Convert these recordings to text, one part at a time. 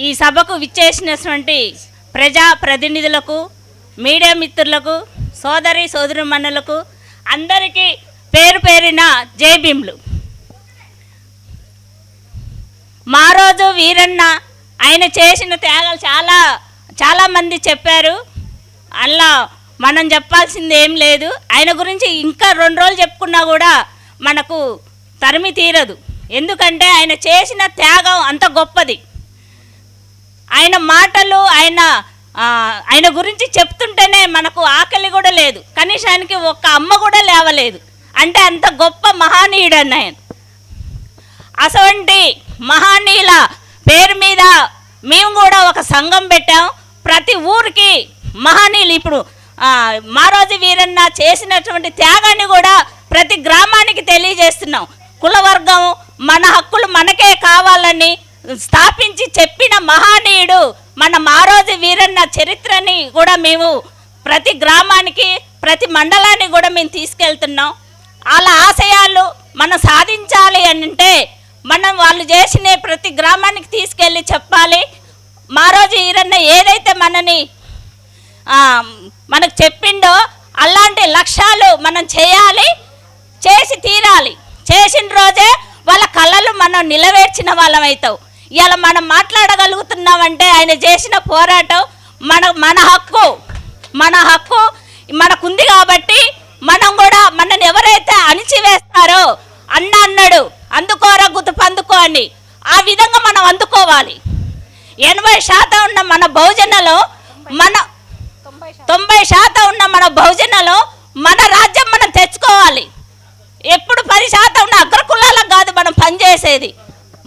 ఈ సభకు విచ్చేసినటువంటి ప్రజా ప్రతినిధులకు, మీడియా మిత్రులకు, సోదరి సోదరీమణులకు అందరికీ పేరు పేరిన జై భీమ్లు. మారోజు వీరన్న ఆయన చేసిన త్యాగాలు చాలామంది చెప్పారు. అలా మనం చెప్పాల్సింది ఏం లేదు. ఆయన గురించి ఇంకా 2 రోజులు చెప్పుకున్నా కూడా మనకు తరిమి తీరదు. ఎందుకంటే ఆయన చేసిన త్యాగం అంత గొప్పది. ఆయన మాటలు ఆయన గురించి చెప్తుంటేనే మనకు ఆకలి కూడా లేదు. కనీసానికి ఒక్క అమ్మ కూడా లేవలేదు. అంటే అంత గొప్ప మహనీయుడు ఆయన. అటువంటి మహనీయుల పేరు మీద మేము కూడా ఒక సంఘం పెట్టాం. ప్రతి ఊరికి మహనీయులు ఇప్పుడు మారోజు వీరన్న చేసినటువంటి త్యాగాన్ని కూడా ప్రతి గ్రామానికి తెలియజేస్తున్నాం. కులవర్గం మన హక్కులు మనకే కావాలని స్థాపించి చెప్పిన మహనీయుడు మన మారోజు వీరన్న చరిత్రని కూడా మేము ప్రతి గ్రామానికి, ప్రతి మండలానికి కూడా మేము తీసుకెళ్తున్నాం. వాళ్ళ ఆశయాలు మనం సాధించాలి అంటే మనం వాళ్ళు చేసిన ప్రతి గ్రామానికి తీసుకెళ్ళి చెప్పాలి. మారోజు వీరన్న ఏదైతే మనకు చెప్పిండో అలాంటి లక్ష్యాలు మనం చేయాలి, చేసి తీరాలి. చేసిన రోజే వాళ్ళ కళలు మనం నిలవేర్చిన వాళ్ళం అవుతాం. ఇలా మనం మాట్లాడగలుగుతున్నామంటే ఆయన చేసిన పోరాటం మన హక్కు మనకుంది కాబట్టి మనం కూడా మనని ఎవరైతే అణిచివేస్తారో అన్నాడు అందుకోరా గుర్తుపందుకో అని, ఆ విధంగా మనం అందుకోవాలి. 80% ఉన్న మన బహుజనలో 90% ఉన్న మన బహుజనలో మన రాజ్యం మనం తెచ్చుకోవాలి. ఎప్పుడు 10% ఉన్న అగ్రకులాలకు కాదు మనం పనిచేసేది.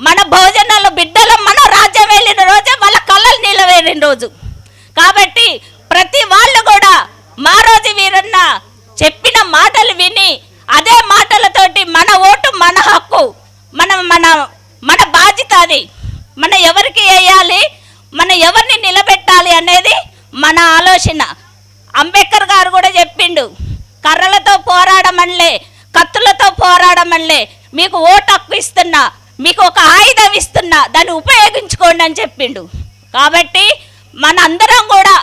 మన బహుజనాల బిడ్డలు మన రాజ్యం వెళ్ళిన రోజే వాళ్ళ కళ్ళలు నిలవేరిన రోజు. కాబట్టి ప్రతి వాళ్ళు కూడా మారోజు వీరన్న చెప్పిన మాటలు విని అదే మాటలతోటి మన ఓటు మన హక్కు మన బాధ్యత, అది మన ఎవరికి వేయాలి, మన ఎవరిని నిలబెట్టాలి అనేది మన ఆలోచన. అంబేద్కర్ గారు కూడా చెప్పిండు, కర్రలతో పోరాడమనిలే, కత్తులతో పోరాడమనిలే, మీకు ఓటు హక్కు ఇస్తున్నా, మీకు ఒక ఆయుధం ఇస్తున్నా, దాన్ని ఉపయోగించుకోండి అని చెప్పిండు. కాబట్టి మన అందరం కూడా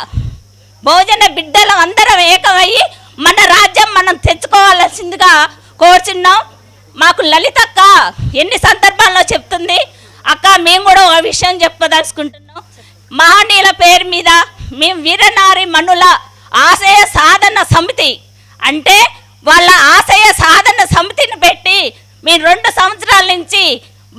బహుజన బిడ్డలం అందరం ఏకమయ్యి మన రాజ్యం మనం తెచ్చుకోవాల్సిందిగా కోరుచున్నాం. మాకు లలితక్క ఎన్ని సందర్భాల్లో చెప్తుంది, అక్క మేము కూడా ఒక విషయం చెప్పదలుచుకుంటున్నాం. మహనీయుల పేరు మీద మేము వీరనారి మనుల ఆశయ సాధన సమితి అంటే వాళ్ళ ఆశయ సాధన సమితిని పెట్టి మేము 2 సంవత్సరాల నుంచి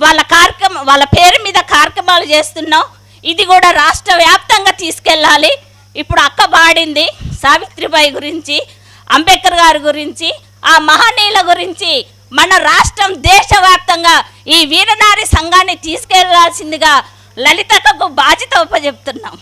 వాళ్ళ పేరు మీద కార్యక్రమాలు చేస్తున్నాం. ఇది కూడా రాష్ట్ర వ్యాప్తంగా తీసుకెళ్ళాలి. ఇప్పుడు అక్క పాడింది సావిత్రిబాయి గురించి, అంబేద్కర్ గారి గురించి, ఆ మహనీయుల గురించి మన రాష్ట్రం దేశవ్యాప్తంగా ఈ వీరనారి సంఘాన్ని తీసుకెళ్లాల్సిందిగా లలితకు బాధ్యత ఉపజెప్తున్నాం.